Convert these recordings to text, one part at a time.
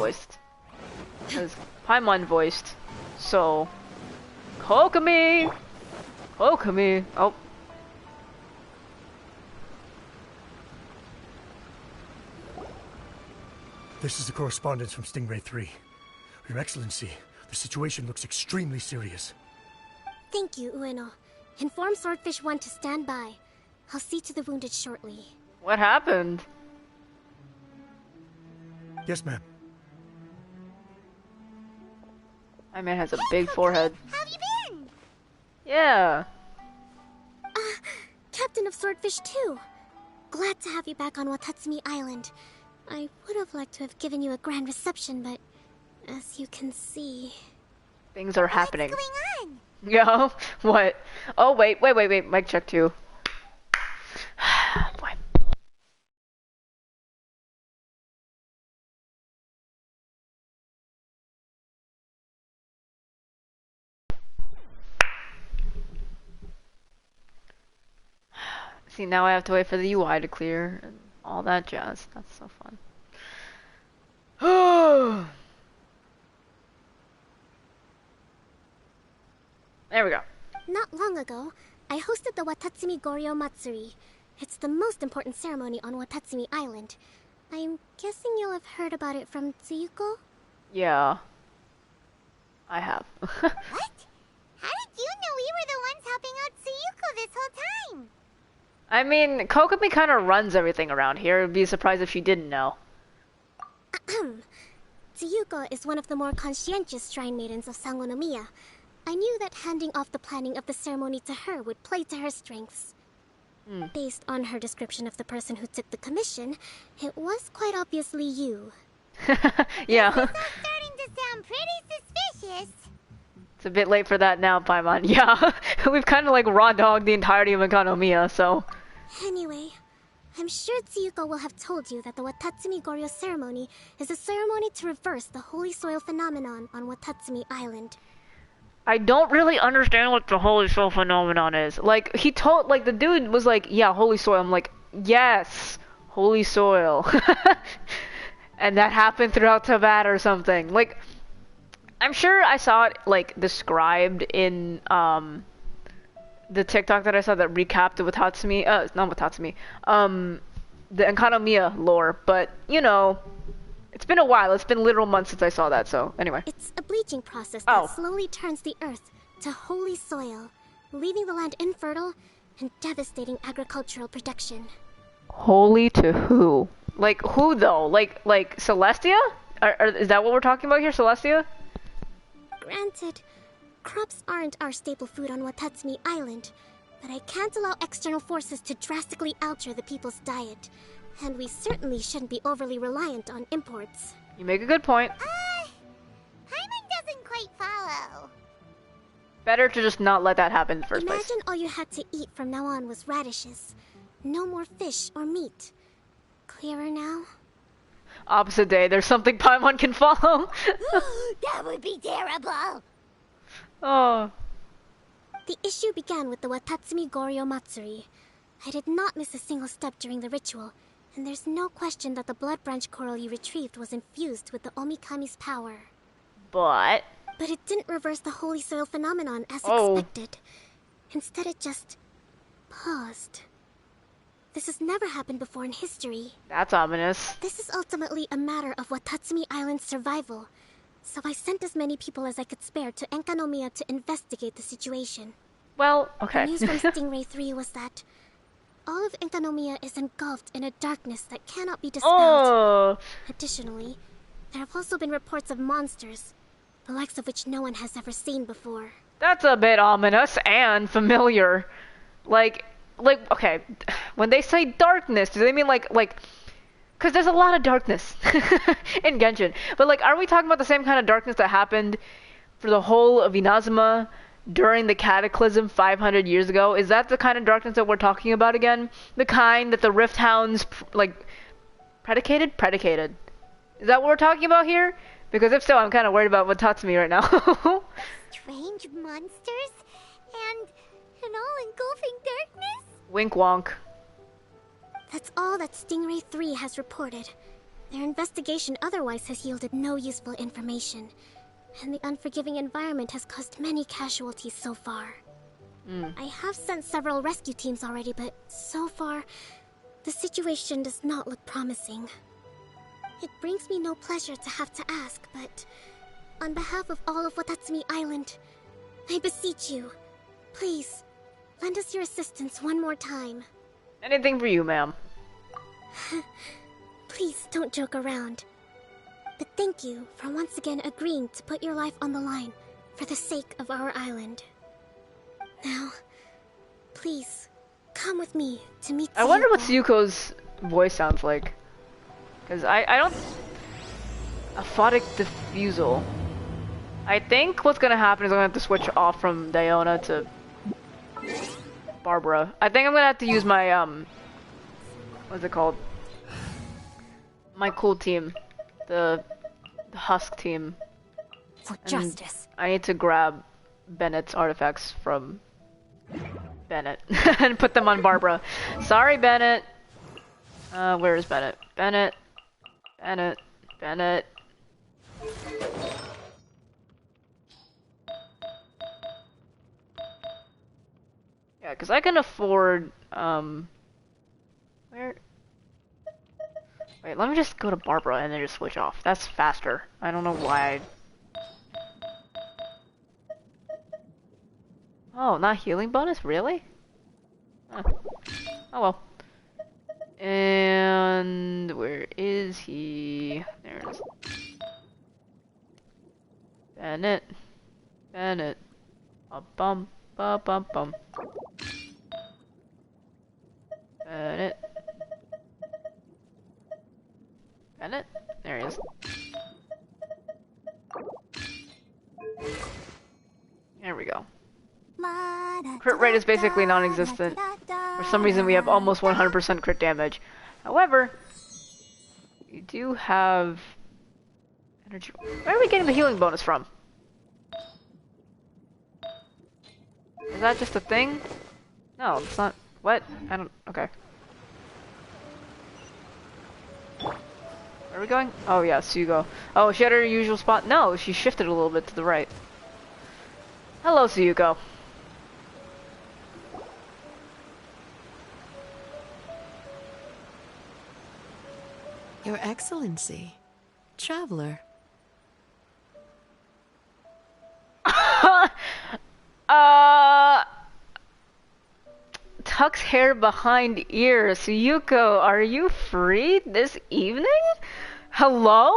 voiced. Because Paimon voiced. So, Kokomi! Kokomi! Oh. This is the correspondence from Stingray 3. Your Excellency, the situation looks extremely serious. Thank you, Ueno. Inform Swordfish 1 to stand by. I'll see to the wounded shortly. What happened? Yes, ma'am. My man has a big forehead. How have you been? Yeah. Captain of Swordfish 2. Glad to have you back on Watatsumi Island. I would have liked to have given you a grand reception, but as you can see... Things are happening. What's going on? Yo, what? Oh, wait. Mic check 2. Boy. See, now I have to wait for the UI to clear and all that jazz. That's so fun. There we go. Not long ago, I hosted the Watatsumi Goryo Matsuri. It's the most important ceremony on Watatsumi Island. I'm guessing you'll have heard about it from Tsuyuko? Yeah. I have. What? How did you know we were the ones helping out Tsuyuko this whole time? I mean, Kokomi kind of runs everything around here. I'd be surprised if she didn't know. Tsuyuko is one of the more conscientious shrine maidens of Sangonomiya. I knew that handing off the planning of the ceremony to her would play to her strengths. Based on her description of the person who took the commission, it was quite obviously you. Yeah. This is starting to sound pretty suspicious. It's a bit late for that now, Paimon. Yeah. We've kind of like raw dogged the entirety of Economia, so... Anyway, I'm sure Tsuyuko will have told you that the Watatsumi Goryo ceremony is a ceremony to reverse the holy soil phenomenon on Watatsumi Island. I don't really understand what the holy soil phenomenon is. Like, he told, like, the dude was like, yeah, holy soil. I'm like, yes, holy soil. And that happened throughout Tibet or something. Like, I'm sure I saw it, like, described in, the TikTok that I saw that recapped the Watatsumi, not Watatsumi, the Enkanomiya lore, but, you know, it's been a while. It's been literal months since I saw that, so, anyway. It's a bleaching process that slowly turns the earth to holy soil, leaving the land infertile and devastating agricultural production. Holy to who? Like, who, though? Like Celestia? Is that what we're talking about here, Celestia? Granted, crops aren't our staple food on Watatsumi Island, but I can't allow external forces to drastically alter the people's diet. And we certainly shouldn't be overly reliant on imports. You make a good point. Paimon doesn't quite follow. Better to just not let that happen in the first place. Imagine all you had to eat from now on was radishes. No more fish or meat. Clearer now? Opposite day, there's something Paimon can follow. That would be terrible. Oh. The issue began with the Watatsumi Goryo Matsuri. I did not miss a single step during the ritual, and there's no question that the blood branch coral you retrieved was infused with the Omikami's power. But it didn't reverse the holy soil phenomenon as expected. Instead, it just paused. This has never happened before in history. That's ominous. This is ultimately a matter of Watatsumi Island's survival, so I sent as many people as I could spare to Enkanomiya to investigate the situation. Well, okay. The news from Stingray 3 was that all of Enkanomiya is engulfed in a darkness that cannot be dispelled. Oh. Additionally, there have also been reports of monsters, the likes of which no one has ever seen before. That's a bit ominous and familiar. Like, okay, when they say darkness, do they mean like, because there's a lot of darkness in Genshin. But like, are we talking about the same kind of darkness that happened for the whole of Inazuma during the Cataclysm 500 years ago? Is that the kind of darkness that we're talking about again? The kind that the Rift Hounds, predicated? Is that what we're talking about here? Because if so, I'm kind of worried about Watatsumi right now. Strange monsters and an all-engulfing darkness? Wink wonk. That's all that Stingray 3 has reported. Their investigation otherwise has yielded no useful information, and the unforgiving environment has caused many casualties so far. I have sent several rescue teams already, but so far, the situation does not look promising. It brings me no pleasure to have to ask, but on behalf of all of Watatsumi Island, I beseech you, please, lend us your assistance one more time. Anything for you, ma'am. Please don't joke around. But thank you for once again agreeing to put your life on the line for the sake of our island. Now, please, come with me to meet I wonder what Tsuyuko. Tsuyuko's voice sounds like. Because I don't... A phonic diffusal. I think what's gonna happen is I'm gonna have to switch off from Diona to Barbara. I think I'm gonna have to use my, what's it called? My cool team. The Husk team. For And justice. I need to grab Bennett's artifacts from Bennett and put them on Barbara. Sorry, Bennett. Where is Bennett? Bennett. Bennett. Bennett. Yeah, because I can afford, where? Wait, let me just go to Barbara and then just switch off. That's faster. I don't know why Oh, not healing bonus? Really? Huh. Oh well. And where is he? There it is. Bennett. Bennett. Bum bum bum bum. Bennett. Bennett? There he is. There we go. Crit rate is basically non-existent. For some reason we have almost 100% crit damage. However, you do have energy. Where are we getting the healing bonus from? Is that just a thing? No, it's not. What? I don't. Okay. Where are we going? Oh yeah, Suyuko. Oh, she had her usual spot. No, she shifted a little bit to the right. Hello, Suyuko. Your Excellency, traveler. Tucks hair behind ear. Suyuko, are you free this evening? Hello?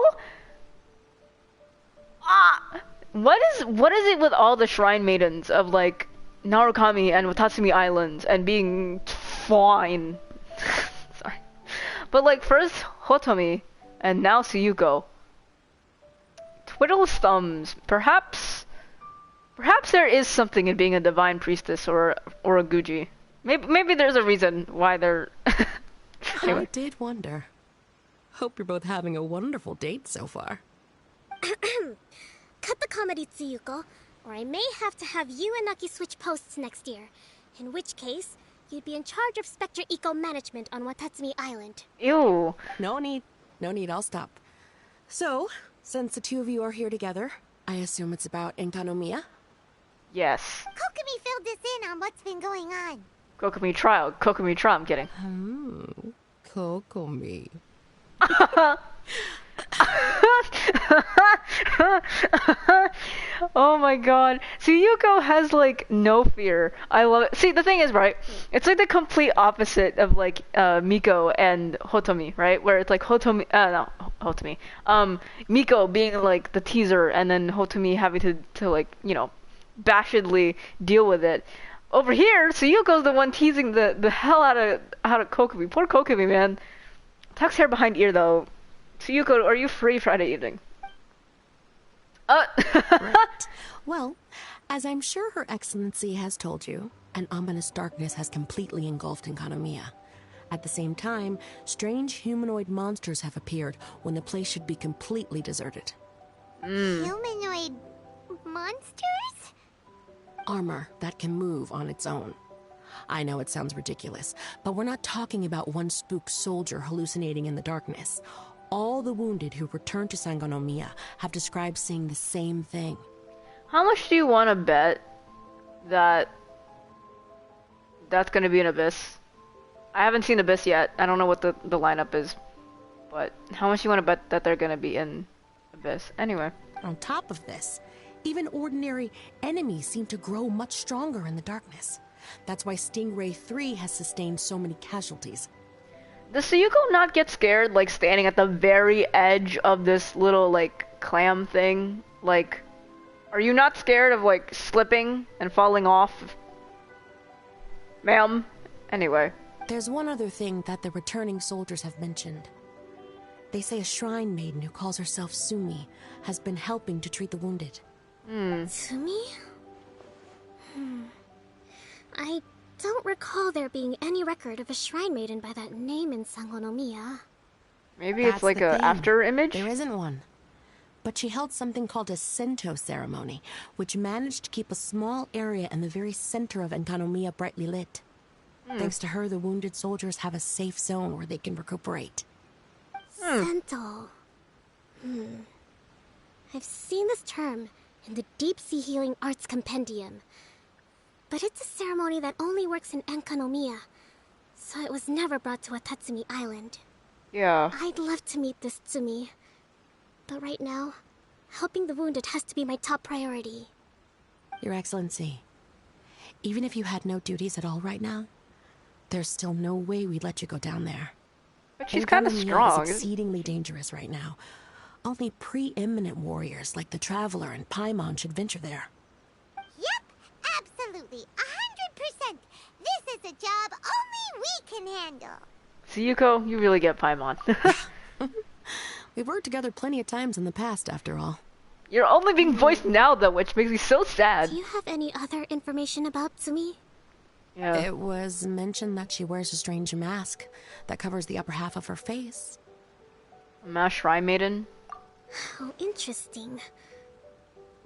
What is it with all the shrine maidens of like Narukami and Watatsumi Islands and being fine? Sorry. But like first Hotomi and now Suyuko. Twiddle thumbs. Perhaps there is something in being a divine priestess or a Guji. Maybe there's a reason why they're anyway. I did wonder. Hope you're both having a wonderful date so far. Cut the comedy, Tsuyuko, or I may have to have you and Naki switch posts next year. In which case, you'd be in charge of Spectre Eco Management on Watatsumi Island. Ew. No need, I'll stop. So, since the two of you are here together, I assume it's about Enkanomiya? Yes. Kokomi filled us in on what's been going on. Kokomi trial. I'm kidding. Kokomi. Oh my god. Suyuko has like no fear. I love it. See, the thing is, right? It's like the complete opposite of like Miko and Hotomi, right? Where it's like Hotomi. Miko being like the teaser and then Hotomi having to like, you know, bashedly deal with it. Over here, Suyuko's the one teasing the hell out of Kokomi. Poor Kokomi, man. Tucks hair behind ear though. Suyuko, are you free Friday evening? Right. Well, as I'm sure Her Excellency has told you, an ominous darkness has completely engulfed Enkanomiya. At the same time, strange humanoid monsters have appeared when the place should be completely deserted. Humanoid monsters? Armor that can move on its own. I know it sounds ridiculous, but we're not talking about one spook soldier hallucinating in the darkness. All the wounded who returned to Sangonomiya have described seeing the same thing. How much do you want to bet that that's going to be an Abyss? I haven't seen Abyss yet. I don't know what the lineup is. But how much do you want to bet that they're going to be in Abyss? Anyway. On top of this, even ordinary enemies seem to grow much stronger in the darkness. That's why Stingray 3 has sustained so many casualties. Does Sayuko not get scared, like, standing at the very edge of this little, like, clam thing? Like, are you not scared of, like, slipping and falling off? Ma'am? Anyway. There's one other thing that the returning soldiers have mentioned. They say a shrine maiden who calls herself Sumi has been helping to treat the wounded. Sumi? I don't recall there being any record of a shrine maiden by that name in Sangonomiya. Maybe That's it's like the a thing. after image? There isn't one. But she held something called a Sento ceremony, which managed to keep a small area in the very center of Enkanomiya brightly lit. Thanks to her, the wounded soldiers have a safe zone where they can recuperate. Sento. I've seen this term in the Deep Sea Healing Arts Compendium. But it's a ceremony that only works in Enkanomiya, so it was never brought to Watatsumi Island. Yeah. I'd love to meet this Tsumi, but right now, helping the wounded has to be my top priority. Your Excellency, even if you had no duties at all right now, there's still no way we'd let you go down there. But she's kind of Enkanomiya strong. is exceedingly dangerous right now. Only preeminent warriors like the Traveler and Paimon should venture there. Yep, absolutely. 100%. This is a job only we can handle. Sayuko, you really get Paimon. We've worked together plenty of times in the past, after all. You're only being voiced now, though, which makes me so sad. Do you have any other information about Tsumi? Yeah. It was mentioned that she wears a strange mask that covers the upper half of her face. Mass Shrine Maiden. How interesting.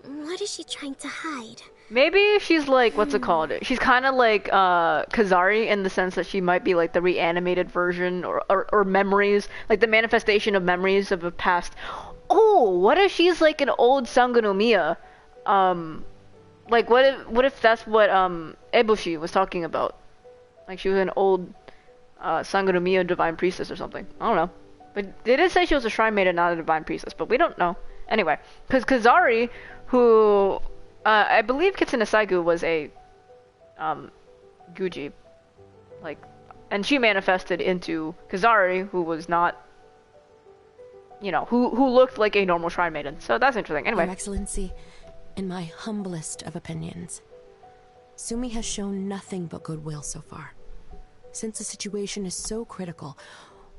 What is she trying to hide? Maybe she's like, what's it called? She's kind of like Kazari in the sense that she might be like the reanimated version or memories, like the manifestation of memories of a past. Oh, what if she's like an old Sangonomiya? Like what if that's what Eboshi was talking about? Like she was an old Sangonomiya divine priestess or something. I don't know. But they did say she was a shrine maiden, not a divine priestess, but we don't know. Anyway, because Kazari, who I believe Kitsune Saigu was a Guji, like, and she manifested into Kazari, who was not, you know, who looked like a normal shrine maiden. So that's interesting. Anyway. Your Excellency, in my humblest of opinions, Sumi has shown nothing but goodwill so far. Since the situation is so critical,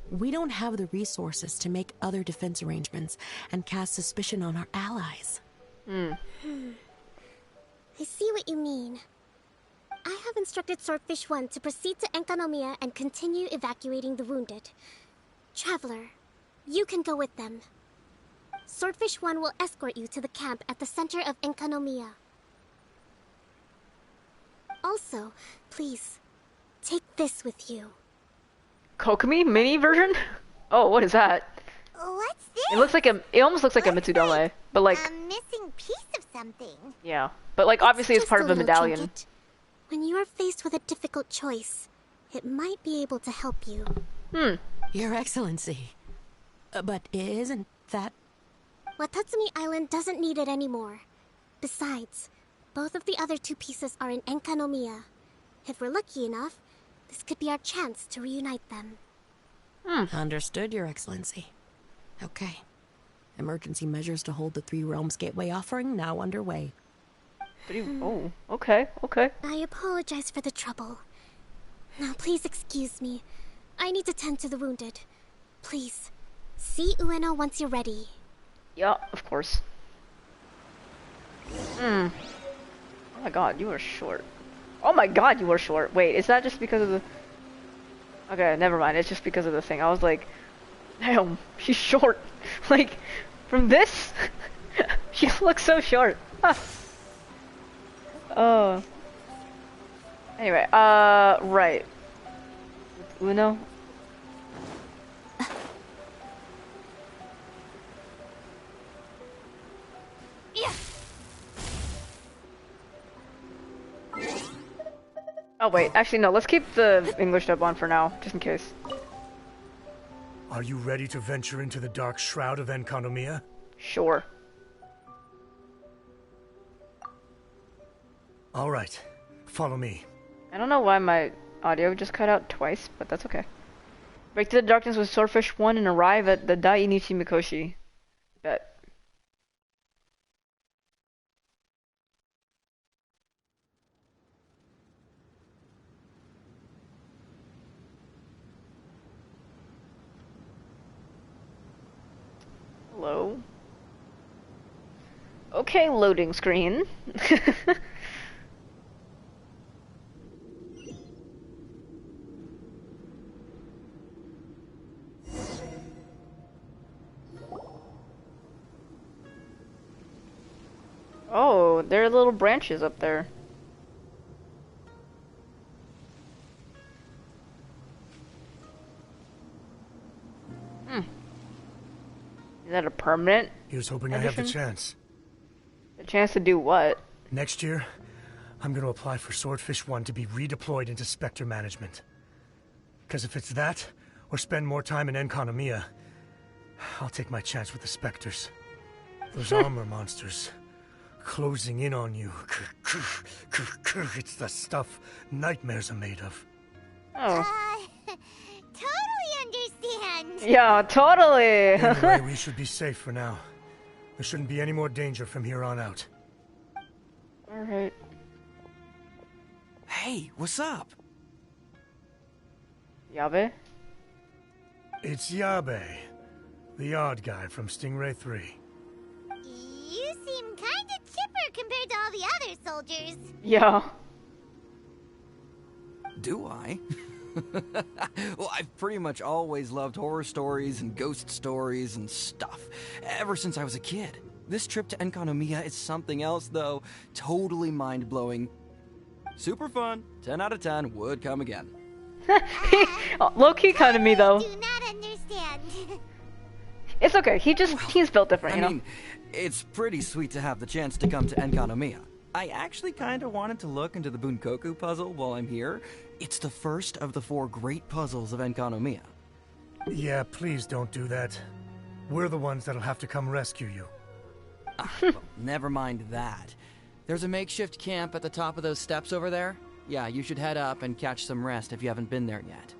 we don't have the resources to make other defense arrangements and cast suspicion on our allies. I see what you mean. I have instructed Swordfish 1 to proceed to Enkanomiya and continue evacuating the wounded. Traveler, you can go with them. Swordfish 1 will escort you to the camp at the center of Enkanomiya. Also, please, take this with you. Kokomi mini version? Oh, what is that? What's this? It looks like it almost looks like a Mitsudome, but like, A missing piece of something. yeah. But like, obviously it's just part of the little medallion. trinket. When you are faced with a difficult choice, it might be able to help you. Your Excellency. But isn't that... Watatsumi Island doesn't need it anymore. Besides, both of the other two pieces are in Enkanomiya. If we're lucky enough, this could be our chance to reunite them. Understood, Your Excellency. Okay. Emergency measures to hold the Three Realms Gateway offering now underway. Oh, okay. I apologize for the trouble. Now please excuse me. I need to tend to the wounded. Please, see Ueno once you're ready. Yeah, of course. Oh my god, you are short. Oh my god, you are short. Wait, is that just because of the... Okay, never mind. It's just because of the thing. I was like, damn, she's short. Like, from this, she looks so short. Oh. Anyway, right. With Uno? Oh wait, actually no, let's keep the English dub on for now, just in case. Are you ready to venture into the dark shroud of Enconomia? Sure. All right, follow me. I don't know why my audio just cut out twice, but that's okay. Break to the darkness with Swordfish 1 and arrive at the Dainichi Mikoshi. Bet. Hello? Okay, loading screen. Oh, there are little branches up there. Is that a permanent? Here's hoping I have the addition? chance. A chance to do what? Next year, I'm going to apply for Swordfish 1 to be redeployed into Spectre management. Because if it's that, or spend more time in Enconomia, I'll take my chance with the Spectres. Those armor monsters, closing in on you. It's the stuff nightmares are made of. Oh. Totally understand. Yeah, totally. Anyway, we should be safe for now. There shouldn't be any more danger from here on out. Alright. Hey, what's up? Yabe? It's Yabe, the odd guy from Stingray 3. You seem kinda chipper compared to all the other soldiers. Yeah. Do I? Well, I've pretty much always loved horror stories and ghost stories and stuff, ever since I was a kid. This trip to Enconomia is something else, though. Totally mind-blowing. Super fun. 10 out of 10 would come again. Low-key kind of me, though. Do not understand. It's okay. He's built different, you know? I mean, it's pretty sweet to have the chance to come to Enconomia. I actually kind of wanted to look into the Bunkoku puzzle while I'm here. It's the first of the 4 great puzzles of Enconomia. Yeah, please don't do that. We're the ones that'll have to come rescue you. Well, never mind that. There's a makeshift camp at the top of those steps over there. Yeah, you should head up and catch some rest if you haven't been there yet.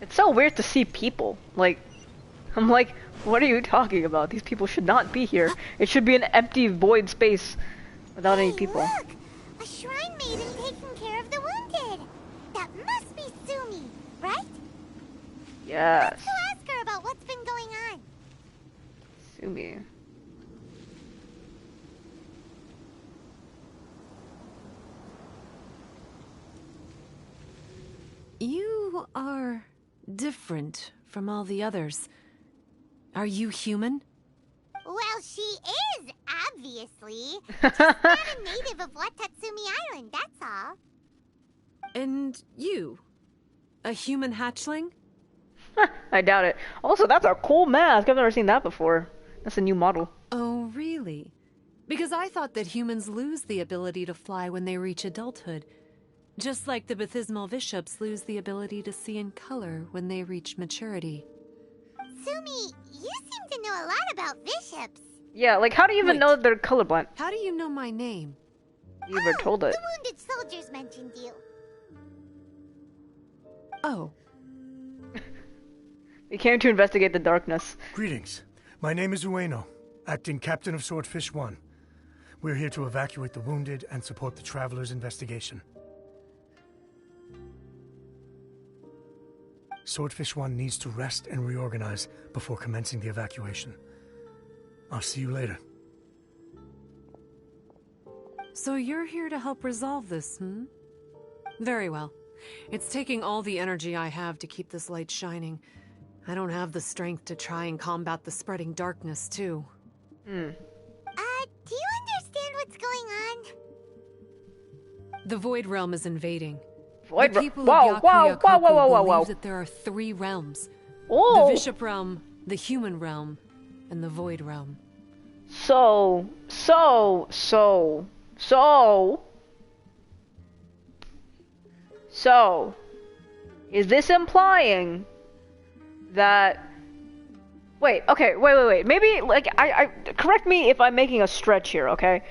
It's so weird to see people. I'm like, what are you talking about? These people should not be here. It should be an empty void space without any people. Look! A shrine maiden taking care of the wounded. That must be Sumi, right? Yes. Let's go ask her about what's been going on. Sumi. You are different from all the others. Are you human? Well, she is, obviously. Just not a native of Watatsumi Island, that's all. And you? A human hatchling? I doubt it. Also, that's a cool mask. I've never seen that before. That's a new model. Oh, really? Because I thought that humans lose the ability to fly when they reach adulthood. Just like the baptismal bishops lose the ability to see in color when they reach maturity. Sumi, you seem to know a lot about bishops. Yeah, like how do you even Wait. know they're colorblind? How do you know my name? You were told it. The wounded soldiers mentioned you. Oh, We came to investigate the darkness. Greetings. My name is Ueno, acting captain of Swordfish 1. We're here to evacuate the wounded and support the traveler's investigation. Swordfish 1 needs to rest and reorganize before commencing the evacuation. I'll see you later. so you're here to help resolve this, hmm? Very well. It's taking all the energy I have to keep this light shining. I don't have the strength to try and combat the spreading darkness, too. Do you understand what's going on? The Void Realm is invading. Void The people Whoa, of whoa, Yakuya whoa, whoa, whoa, whoa, believe whoa. that there are 3 realms. Oh! The Bishop Realm, the Human Realm, and the Void Realm. So, so, so, so, so, is this implying that... Wait, okay, wait. Maybe, like, I correct me if I'm making a stretch here, okay?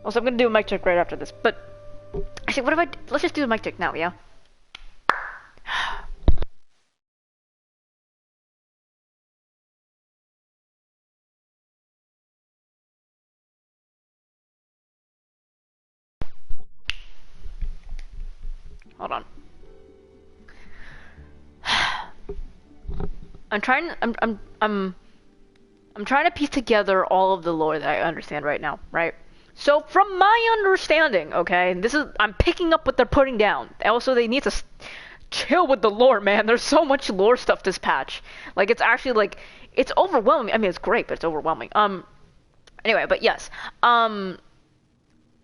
Also, I'm gonna do a mic check right after this, but... Actually, what if I... Let's just do a mic check now, yeah? Hold on. I'm trying to piece together all of the lore that I understand right now, right? So from my understanding, okay, I'm picking up what they're putting down. Also, they need to chill with the lore, man. There's so much lore stuff this patch. Like, it's actually like, it's overwhelming. I mean, it's great, but it's overwhelming. Anyway, but yes.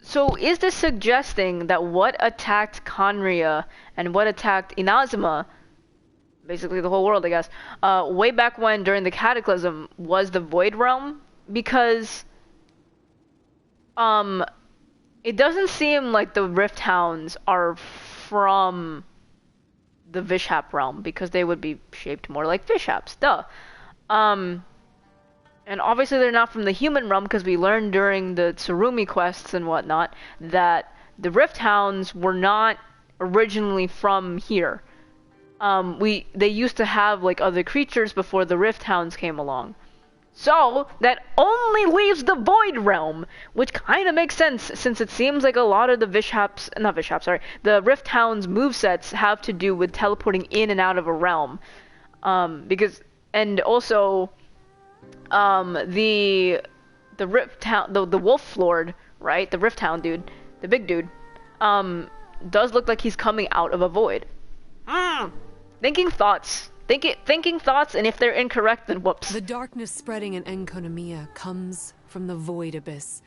So is this suggesting that what attacked Conria and what attacked Inazuma, basically the whole world, I guess, way back when during the Cataclysm was the Void Realm? Because, it doesn't seem like the Rift Hounds are from the Vishap realm, because they would be shaped more like Vishaps, duh. And obviously they're not from the human realm, because we learned during the Tsurumi quests and whatnot that the Rift Hounds were not originally from here. They used to have like other creatures before the Rift Hounds came along. So that only leaves the Void Realm, which kind of makes sense since it seems like a lot of the the Rift Hounds movesets have to do with teleporting in and out of a realm. And also the Rift Hound, the Wolf Lord, right? The Rift Hound dude, the big dude, does look like he's coming out of a void. Thinking thoughts, and if they're incorrect, then whoops. The darkness spreading in Enkonomiya comes from the void abyss.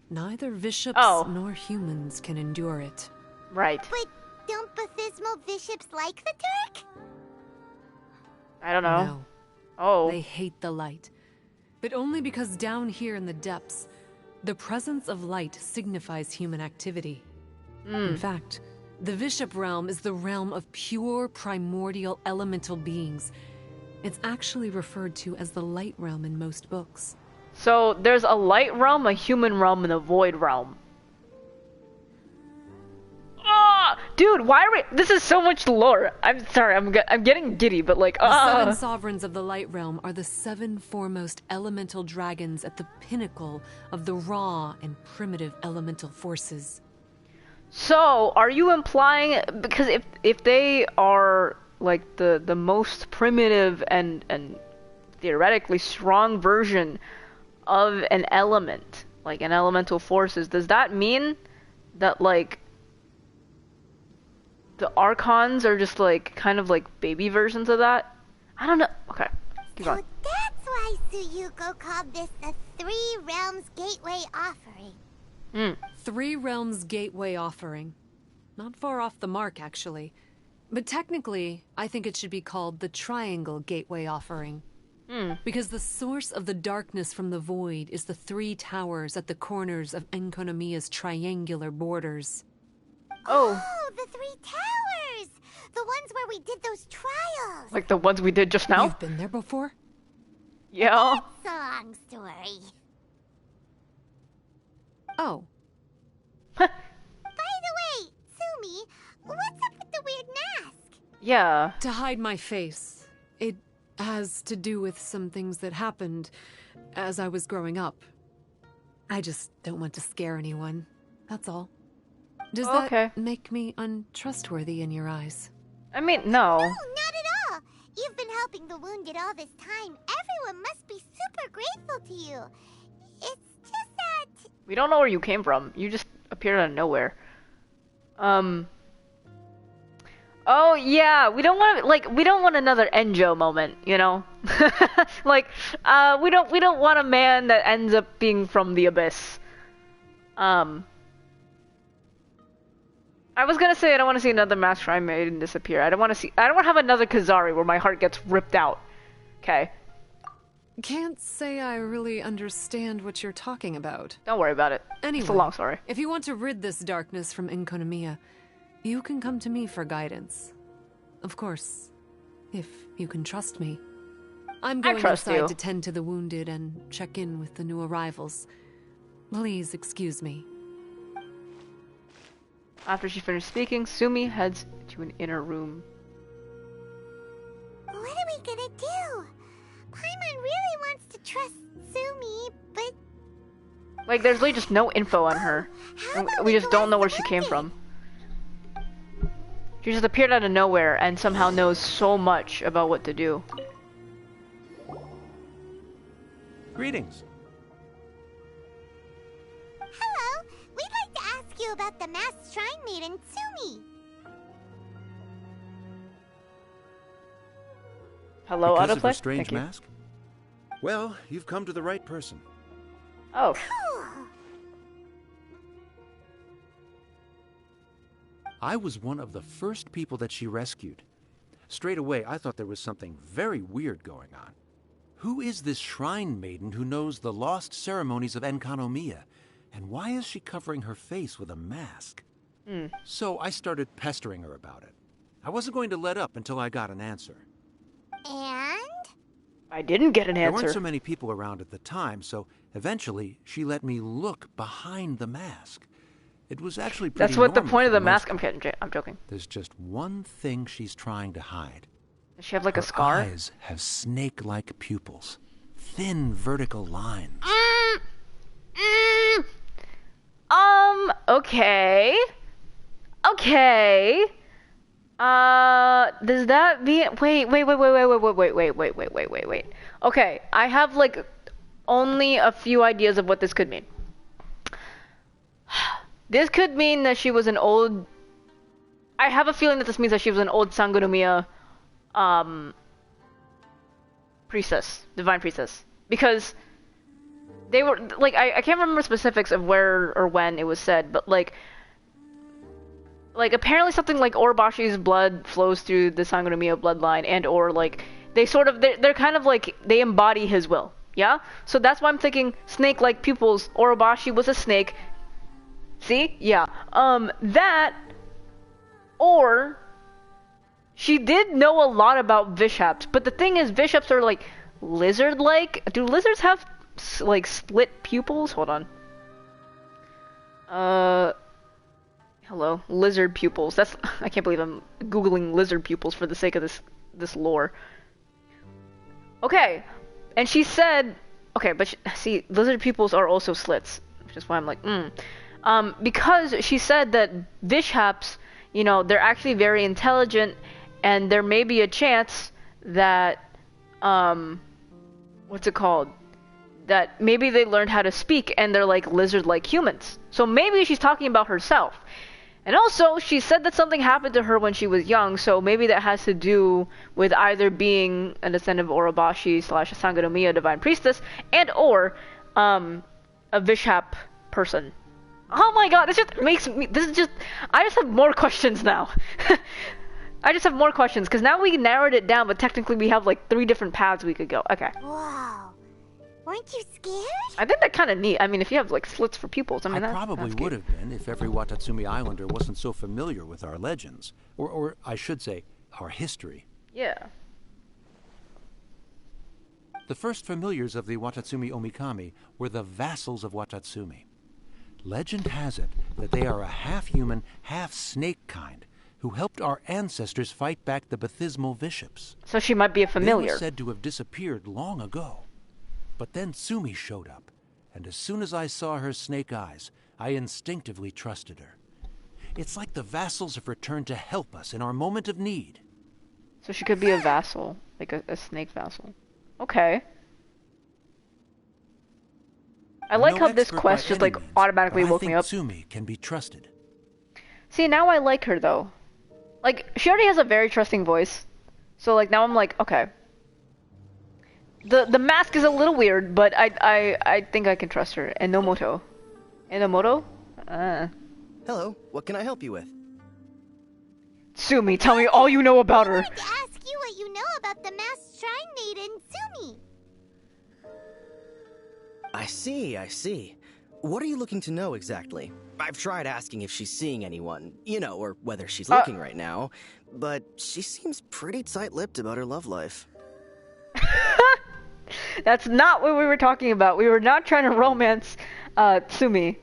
Neither Vishaps nor humans can endure it. Right. But don't Bathismal Vishaps like the dark? I don't know. No. Oh. They hate the light. But only because down here in the depths, the presence of light signifies human activity. In fact, the Vishap realm is the realm of pure primordial elemental beings. It's actually referred to as the light realm in most books. So there's a light realm, a human realm, and a void realm. Dude, why are we... This is so much lore. I'm sorry, I'm getting giddy, but like... The seven sovereigns of the light realm are the seven foremost elemental dragons at the pinnacle of the raw and primitive elemental forces. So, are you implying... Because if they are, like, the most primitive and theoretically strong version of an element, like an elemental forces, does that mean that, like... the Archons are just like kind of like baby versions of that? I don't know. Okay, keep So going. that's why Tsuyuko called this the Three Realms Gateway Offering. Three Realms Gateway Offering. Not far off the mark, actually. But technically, I think it should be called the Triangle Gateway Offering. Because the source of the darkness from the void is the three towers at the corners of Enkonomiya's triangular borders. Oh, the Three Towers! The ones where we did those trials! like the ones we did just now? You've been there before? Yeah. It's a long story. Oh. By the way, Sumi, what's up with the weird mask? Yeah. To hide my face. It has to do with some things that happened as I was growing up. I just don't want to scare anyone. That's all. Does that make me untrustworthy in your eyes? I mean, no. No, not at all. You've been helping the wounded all this time. Everyone must be super grateful to you. It's just that... We don't know where you came from. You just appeared out of nowhere. Oh yeah, we don't want another Enjo moment, you know? Like, we don't want a man that ends up being from the abyss. I was gonna say I don't want to see another Mask Shrine Maiden disappear. I don't want to have another Kazari where my heart gets ripped out. Okay. Can't say I really understand what you're talking about. Don't worry about it. Anyway, It's a long story. if you want to rid this darkness from Enkonomiya, you can come to me for guidance. Of course, if you can trust me. I'm going trust outside you. to tend to the wounded and check in with the new arrivals. Please excuse me. After she finished speaking, Sumi heads to an inner room. What are we gonna do? Paimon really wants to trust Sumi, but Like, there's really just no info on her. how And about we just go don't ask know the where she came wounded? from. She just appeared out of nowhere and somehow knows so much about what to do. Greetings. Hello, we'd like to ask you about the masked shrine maiden, Sumi. Hello, Because of her autoplay? strange Thank you. mask? Well, you've come to the right person. Oh, I was one of the first people that she rescued. Straight away, I thought there was something very weird going on. Who is this shrine maiden who knows the lost ceremonies of Enkonomiya? And why is she covering her face with a mask? So I started pestering her about it. I wasn't going to let up until I got an answer. And? I didn't get an There answer. weren't so many people around at the time, so eventually she let me look behind the mask. It was actually pretty That's what the normal point of for the most mask. I'm people. kidding. I'm joking. There's just one thing she's trying to hide. Does she have like a Her scar? eyes have snake-like pupils, thin vertical lines. Okay. Okay. Does that mean? Wait. Okay, I have like only a few ideas of what this could mean. This could mean that she was an old. I have a feeling that this means that she was an old Sangonomiya, priestess, divine priestess, because they were like I can't remember specifics of where or when it was said, but like apparently something like Orobashi's blood flows through the Sangonomiya bloodline, and or like they're kind of like they embody his will. Yeah? So that's why I'm thinking snake-like pupils. Orobashi was a snake. See? Yeah. That or she did know a lot about Vishaps, but the thing is Vishaps are like lizard-like. Do lizards have like split pupils? Hold on. Hello, lizard pupils. That's I can't believe I'm googling lizard pupils for the sake of this lore. Okay, and she said, okay, but see, lizard pupils are also slits, which is why I'm like, because she said that Vishaps, you know, they're actually very intelligent, and there may be a chance that, what's it called? That maybe they learned how to speak and they're like lizard-like humans. So maybe she's talking about herself. And also, she said that something happened to her when she was young, so maybe that has to do with either being a descendant of Orobashi / Sangonomiya divine priestess, and or a Vishap person. Oh my god, this just makes me, I just have more questions now. I just have more questions, because now we narrowed it down, but technically we have like 3 different paths we could go. Okay. Whoa. Weren't you scared? I think that's kind of neat. I mean, if you have like slits for pupils, I mean, I that's probably cute. would have been if every Watatsumi Islander wasn't so familiar with our legends. Or I should say, our history. Yeah. The first familiars of the Watatsumi Omikami were the vassals of Watatsumi. Legend has it that they are a half-human, half-snake kind who helped our ancestors fight back the Bathismal Vishaps. So she might be a They familiar. were said to have disappeared long ago. But then Sumi showed up, and as soon as I saw her snake eyes, I instinctively trusted her. It's like the vassals have returned to help us in our moment of need. So she could be a vassal, like a snake vassal. Okay. I like No how this expert quest by just any like means, automatically but I woke think me up. Sumi can be trusted. See, now I like her though. Like, she already has a very trusting voice. So like now I'm like, okay. The mask is a little weird, but I think I can trust her. Enomoto. Enomoto? Hello, what can I help you with? Sumi, tell me all you know about I her. wanted to ask you what you know about the masked shrine maiden, Sumi. I see, I see. What are you looking to know exactly? I've tried asking if she's seeing anyone, or whether she's looking right now, but she seems pretty tight-lipped about her love life. That's not what we were talking about. We were not trying to romance Tsumi.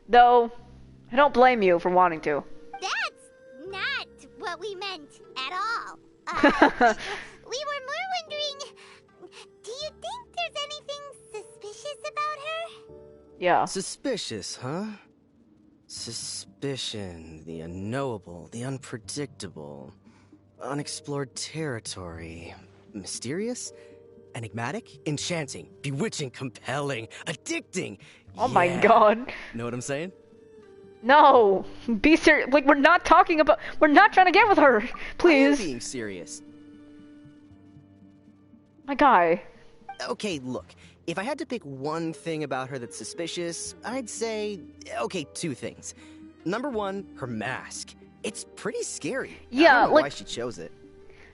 Though, I don't blame you for wanting to. That's not what we meant at all. We were more wondering, do you think there's anything suspicious about her? Yeah. Suspicious, huh? Suspicion, the unknowable, the unpredictable, unexplored territory. Mysterious? Enigmatic? Enchanting, bewitching, compelling, addicting. Oh my god. Know what I'm saying? No! Be serious. Like, we're not trying to get with her. Please. I'm being serious. My guy. Okay, look. If I had to pick one thing about her that's suspicious, I'd say, okay, two things. Number one, her mask. It's pretty scary. Yeah, I don't know why she chose it.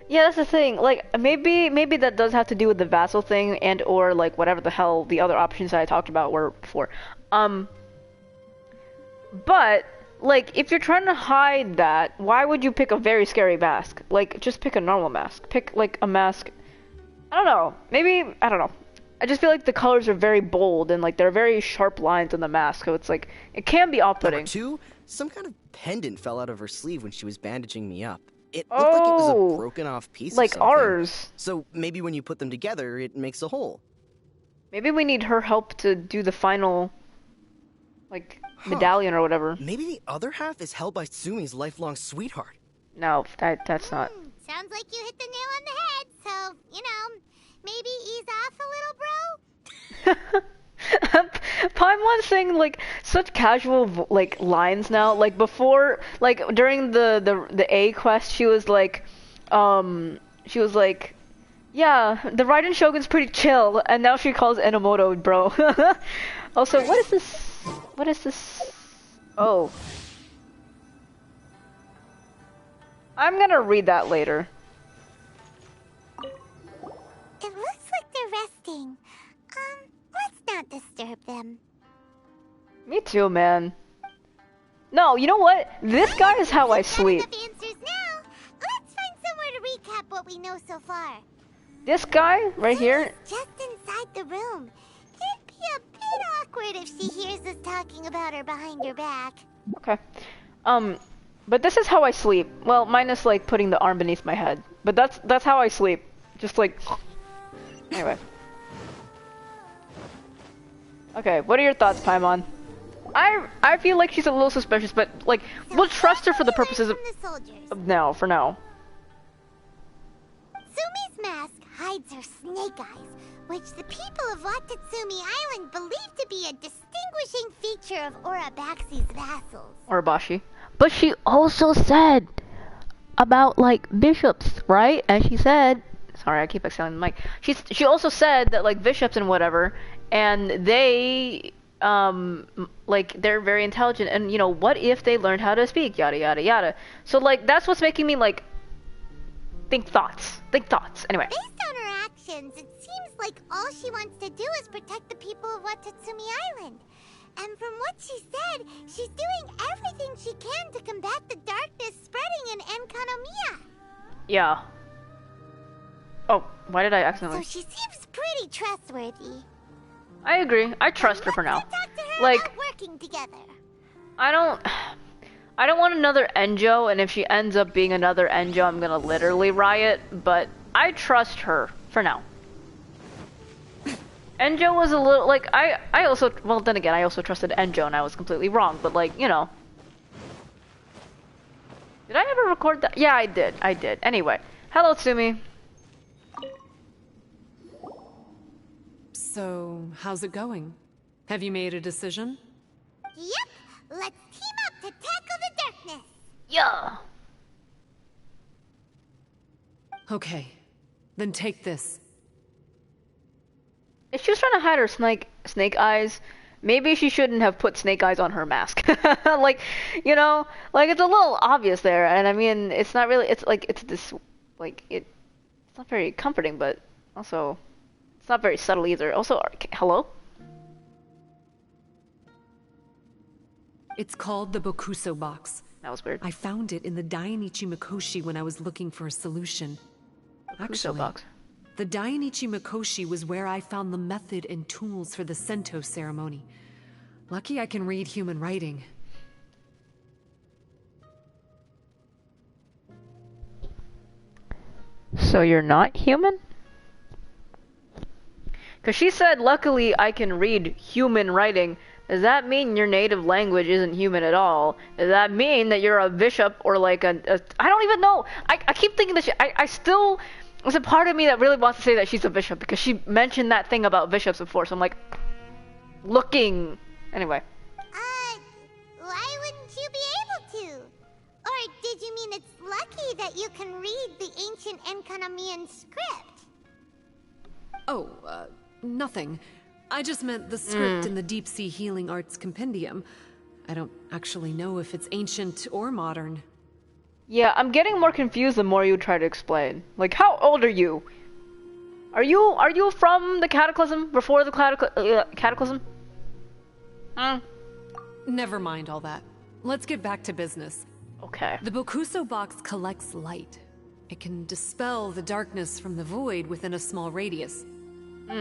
Yeah, that's the thing. Like, maybe that does have to do with the vassal thing and or like whatever the hell the other options that I talked about were before. But like, if you're trying to hide that, why would you pick a very scary mask? Like, just pick a normal mask. Pick like a mask. I don't know. Maybe I don't know. I just feel like the colors are very bold and like there are very sharp lines on the mask, so it's like it can be off-putting. Number two, some kind of pendant fell out of her sleeve when she was bandaging me up. It looked like it was a broken off piece like of something. ours. So maybe when you put them together, it makes a whole. Maybe we need her help to do the final, like, medallion or whatever. Maybe the other half is held by Tsumi's lifelong sweetheart. No, that's not. Sounds like you hit the nail on the head, so, maybe ease off a little, bro? Paimon's saying like such casual like lines now. Like before, like during the A quest, she was like, yeah, the Raiden Shogun's pretty chill, and now she calls Enomoto bro. Also, what is this? What is this? Oh, I'm gonna read that later. It looks like they're resting. Let's not disturb them. Me too, man. No, you know what? This guy is how I sleep. Enough answers now. Let's find somewhere to recap what we know so far. This guy right here. Just inside the room. It'd be a bit awkward if she hears us talking about her behind her back. Okay. But this is how I sleep. Well, minus like putting the arm beneath my head. But that's how I sleep. Just like. Anyway. Okay, what are your thoughts, Paimon? I feel like she's a little suspicious, but like we'll trust her for the purposes of now. For now. Tsumi's mask hides her snake eyes, which the people of Watatsumi Island believe to be a distinguishing feature of Urabaxi's vassals. Urabashi. But she also said about like bishops, right? And she said, sorry, I keep exhaling the mic. She also said that like bishops and whatever, and they like they're very intelligent, and what if they learned how to speak, yada yada yada. So like that's what's making me like think thoughts. Anyway. Based on her actions, it seems like all she wants to do is protect the people of Watatsumi Island. And from what she said, she's doing everything she can to combat the darkness spreading in Enkanomiya. Yeah. Oh, why did I accidentally? So she seems pretty trustworthy. I agree. I trust her for now. Talk to her like, about working together. I don't want another Enjo, and if she ends up being another Enjo, I'm gonna literally riot, but I trust her for now. Enjo was a little, like, I also, well, then again, I also trusted Enjo, and I was completely wrong, but, like, Did I ever record that? Yeah, I did. Anyway, hello, Tsumi. So, how's it going? Have you made a decision? Yep, let's team up to tackle the darkness. Yeah. Okay, then take this. If she was trying to hide her snake eyes, maybe she shouldn't have put snake eyes on her mask. Like, like it's a little obvious there, and I mean, it's not really. It's like it's this, like it's not very comforting, but also It's not very subtle either. Also, hello? It's called the Bokuso box. That was weird. I found it in the Dainichi Mikoshi when I was looking for a solution. Bokuso box. The Dainichi Mikoshi was where I found the method and tools for the Sento ceremony. Lucky I can read human writing. So you're not human? Because she said, luckily I can read human writing. Does that mean your native language isn't human at all? Does that mean that you're a bishop or like a I don't even know. I keep thinking that I still, there's a part of me that really wants to say that she's a bishop because she mentioned that thing about bishops before. So I'm like, looking. Anyway. Why wouldn't you be able to? Or did you mean it's lucky that you can read the ancient Enkanamian script? Oh, nothing. I just meant the script in the Deep Sea Healing Arts Compendium. I don't actually know if it's ancient or modern. Yeah, I'm getting more confused the more you try to explain. Like, how old are you? Are you from the Cataclysm? Before the Cataclysm? Never mind all that. Let's get back to business. Okay. The Bokuso box collects light. It can dispel the darkness from the void within a small radius.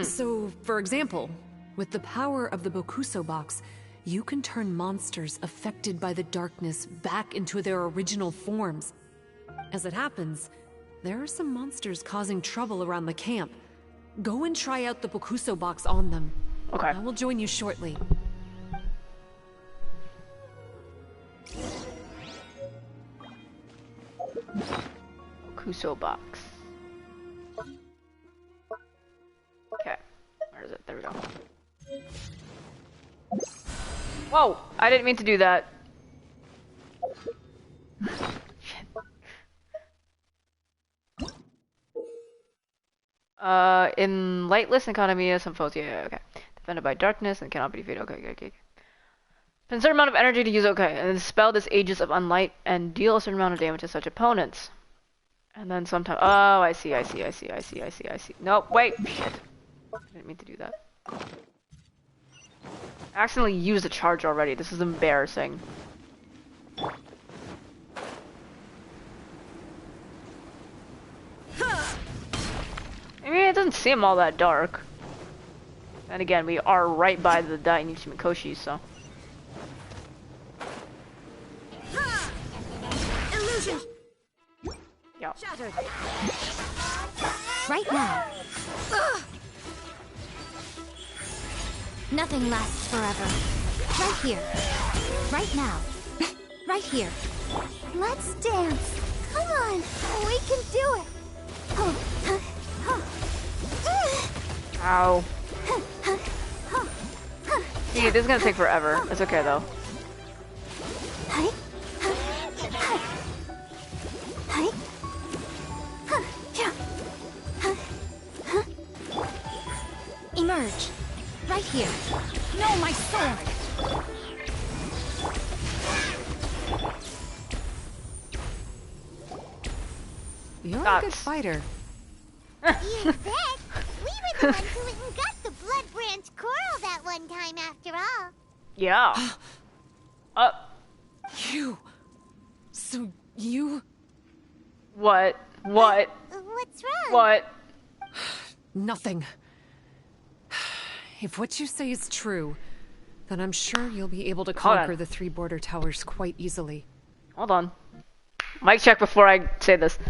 So, for example, with the power of the Bokuso box, you can turn monsters affected by the darkness back into their original forms. As it happens, there are some monsters causing trouble around the camp. Go and try out the Bokuso box on them. Okay. I will join you shortly. Bokuso box. Okay. Where is it? There we go. Whoa! I didn't mean to do that. In lightless economy, some foes, yeah, okay. Defended by darkness and cannot be defeated, okay. A certain amount of energy to use, okay. And dispel this Aegis of Unlight and deal a certain amount of damage to such opponents. And then sometimes, oh, I see. Nope, wait, shit. I didn't mean to do that. I accidentally used a charge already. This is embarrassing. I mean, it doesn't seem all that dark. And again, we are right by the Dainichi Mikoshi, so. Illusion! Yeah. Shattered. Right now. Nothing lasts forever. Right here. Right now. Right here. Let's dance. Come on. We can do it. Ow. See, this is gonna take forever. It's okay though. Emerge. Right here. No, my sword! You're a That's- good fighter. You bet! We were the ones who went and got the Blood Branch Coral that one time after all. Yeah. You... So you... What? What? What's wrong? What? Nothing. If what you say is true, then I'm sure you'll be able to Hold on. conquer the 3 border towers quite easily. Hold on. Mic check before I say this.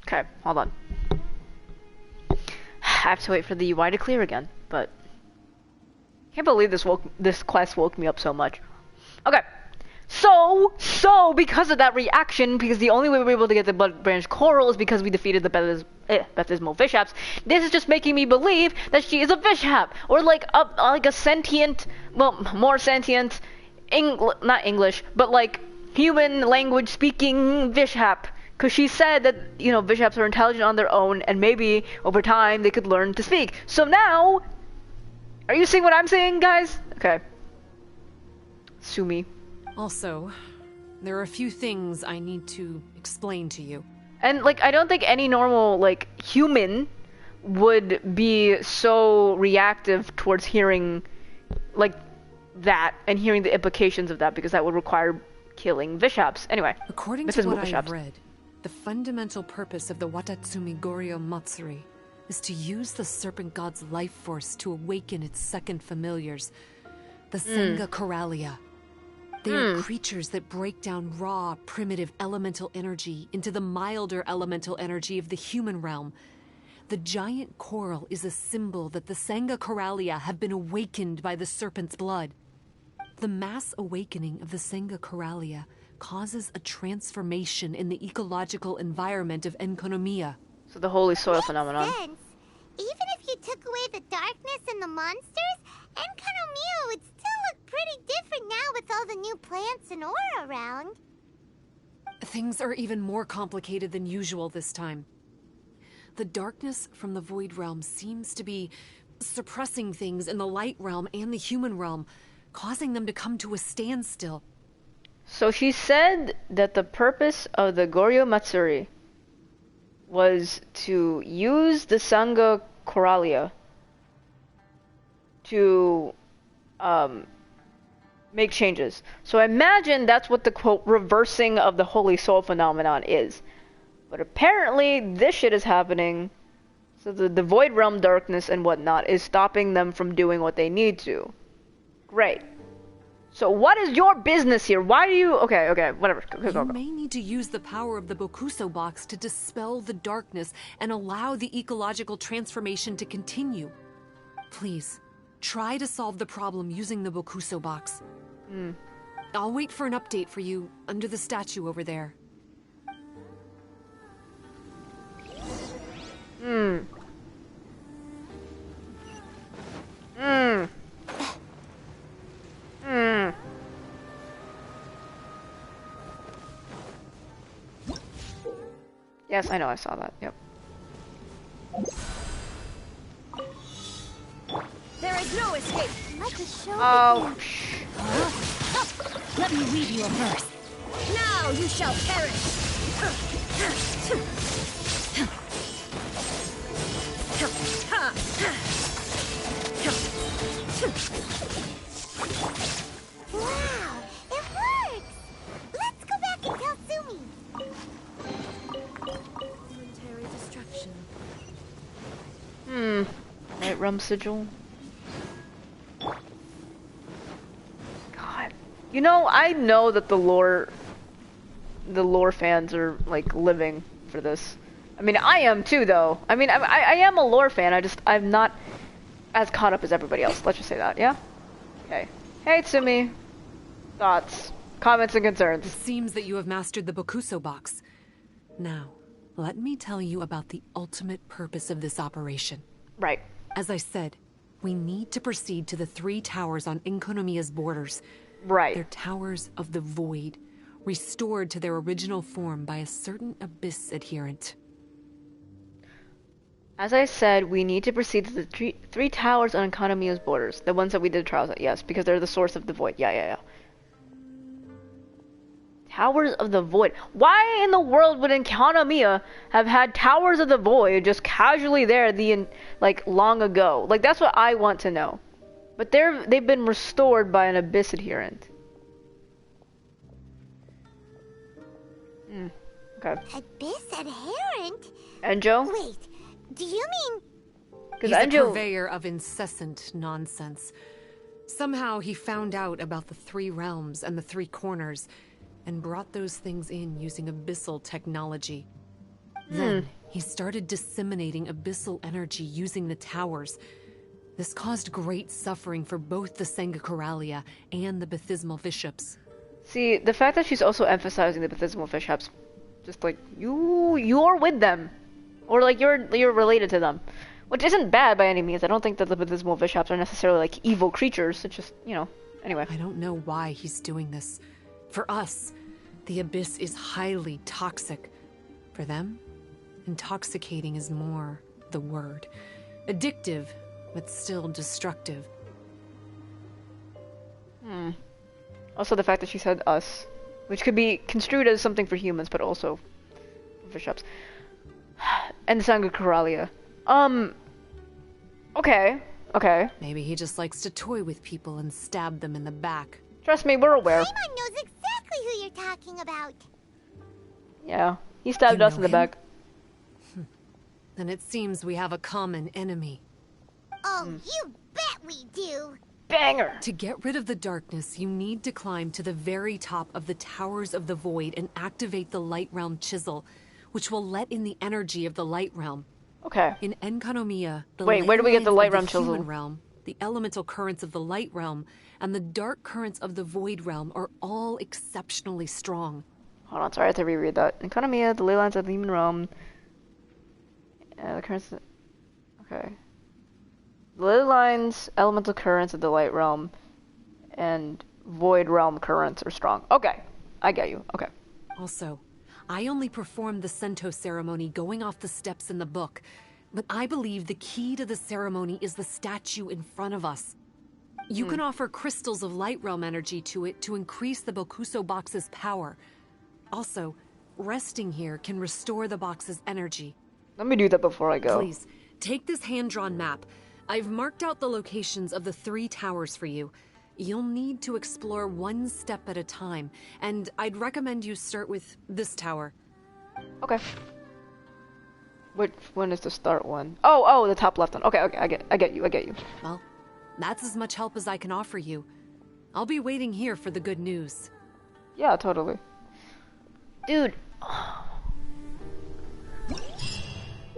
Okay, hold on. I have to wait for the UI to clear again, but Can't believe this quest woke me up so much. Okay. So because of that reaction, because the only way we were able to get the Blood Branch Coral is because we defeated the Baptismal Fishaps, this is just making me believe that she is a Fishap, or like a sentient, well, more sentient, not English, but like human language speaking Fishap. Because she said that, you know, Fishaps are intelligent on their own, and maybe over time they could learn to speak. So now, are you seeing what I'm saying, guys? Okay. Sue me. Also, there are a few things I need to explain to you. And, like, I don't think any normal, like, human would be so reactive towards hearing, like, that, and hearing the implications of that, because that would require killing Vishaps. Anyway, according to what I've read, the fundamental purpose of the Watatsumi Goryo Matsuri is to use the serpent god's life force to awaken its second familiars, the Senga Coralia. They are creatures that break down raw, primitive elemental energy into the milder elemental energy of the human realm. The giant coral is a symbol that the Senga Coralia have been awakened by the serpent's blood. The mass awakening of the Senga Coralia causes a transformation in the ecological environment of Enkonomiya. So the holy soil phenomenon. Sense. Even if you took away the darkness and the monsters, Enkonomiya would still look pretty different now with all the new plants and ore around. Things are even more complicated than usual this time. The darkness from the Void Realm seems to be suppressing things in the Light Realm and the human realm, causing them to come to a standstill. So she said that the purpose of the Goryo Matsuri was to use the Sangha Coralia to make changes. So I imagine that's what the quote reversing of the holy soul phenomenon is. But apparently this shit is happening, so the void realm darkness and whatnot is stopping them from doing what they need to. Great. So what is your business here? Why do you... Okay, whatever. Go. You may need to use the power of the Bokuso box to dispel the darkness and allow the ecological transformation to continue. Please, try to solve the problem using the Bokuso box. I'll wait for an update for you under the statue over there. Yes, I know, I saw that, yep. There is no escape. Like a show. Oh, Let me read you a verse. Now you shall perish. Wow, it works! Let's go back and tell Sumi. Momentary destruction. Right, rum sigil. God. You know, I know that the lore fans are, like, living for this. I mean, I am too, though. I mean, I am a lore fan, I'm not as caught up as everybody else. Let's just say that, yeah? Okay. Hey, Tsumi. Thoughts, comments, and concerns. It seems that you have mastered the Bokuso box. Now, let me tell you about the ultimate purpose of this operation. Right. As I said, we need to proceed to the 3 towers on Enkonomiya's borders. Right. They're towers of the void, restored to their original form by a certain Abyss adherent. As I said, we need to proceed to the three towers on Enkonomiya's borders. The ones that we did trials at, yes, because they're the source of the void. Yeah. Towers of the Void. Why in the world would Enkonomiya have had Towers of the Void just casually there long ago? Like, that's what I want to know. But they've been restored by an Abyss adherent. Okay. Abyss adherent? Enjo? Wait, do you mean... Because He's Enjo... a purveyor of incessant nonsense. Somehow he found out about the 3 realms and the 3 corners, and brought those things in using abyssal technology. Then he started disseminating abyssal energy using the towers. This caused great suffering for both the Sangakaralia and the Bathysmal Bishops. See, the fact that she's also emphasizing the Bathysmal Bishops, just like, you're with them. Or like, you're related to them. Which isn't bad by any means. I don't think that the Bathysmal Bishops are necessarily like evil creatures. It's just, you know, anyway. I don't know why he's doing this. For us, the Abyss is highly toxic. For them, intoxicating is more the word. Addictive, but still destructive. Also the fact that she said us, which could be construed as something for humans, but also for bishops. And the Sangakaralia. Okay. Maybe he just likes to toy with people and stab them in the back. Trust me, we're aware. Paimon knows exactly who you're talking about. Yeah, he stabbed us in the back. Then it seems we have a common enemy. Oh, you bet we do. Banger! To get rid of the darkness, you need to climb to the very top of the Towers of the Void and activate the Light Realm Chisel, which will let in the energy of the Light Realm. Okay. In Enkanomiya, the Wait, where do we get the ley Light lines Realm of the Chisel? human realm, the elemental currents of the Light Realm, and the dark currents of the Void Realm are all exceptionally strong. Hold on, sorry, I have to reread that. Enkanomiya, the ley lines of the human realm. The currents. Okay. The ley lines, elemental currents of the light realm, and void realm currents are strong. Okay, I get you. Okay. Also, I only performed the Sento ceremony going off the steps in the book, but I believe the key to the ceremony is the statue in front of us. You can offer crystals of light realm energy to it to increase the Bokuso box's power. Also, resting here can restore the box's energy. Let me do that before I go. Please, take this hand-drawn map. I've marked out the locations of the 3 towers for you. You'll need to explore one step at a time, and I'd recommend you start with this tower. Okay. Which one is the start one? Oh, the top left one. Okay, I get you. Well, that's as much help as I can offer you. I'll be waiting here for the good news. Yeah, totally. Dude.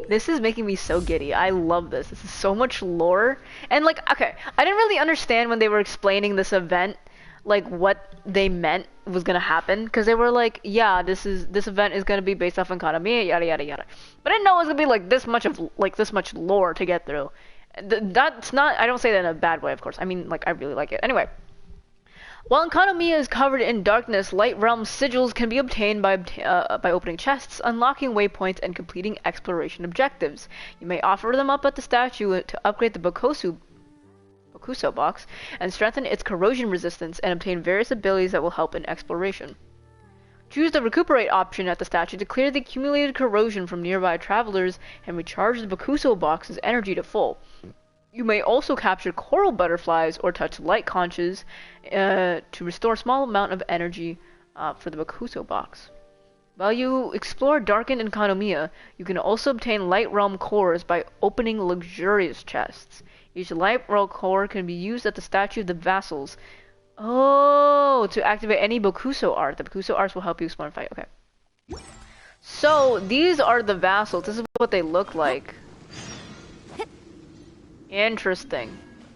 This is making me so giddy. I love this. This is so much lore. And like, okay, I didn't really understand when they were explaining this event, like what they meant was gonna happen. Because they were like, yeah, this event is gonna be based off Enkanomiya, yada yada yada. But I didn't know it was gonna be like this much lore to get through. That's not, I don't say that in a bad way, of course. I mean, like, I really like it. Anyway. While Enkanomiya is covered in darkness, Light Realm sigils can be obtained by opening chests, unlocking waypoints, and completing exploration objectives. You may offer them up at the statue to upgrade the Bokuso box and strengthen its corrosion resistance and obtain various abilities that will help in exploration. Choose the recuperate option at the statue to clear the accumulated corrosion from nearby travelers and recharge the Bokuso box's energy to full. You may also capture coral butterflies or touch light conches to restore a small amount of energy for the Bokuso box. While you explore darkened Enkanomiya, you can also obtain Light Realm cores by opening luxurious chests. Each Light Realm core can be used at the statue of the vassals. Oh, to activate any Bokuso art. The Bokuso arts will help you explore and fight. Okay. So, these are the vassals. This is what they look like. Interesting.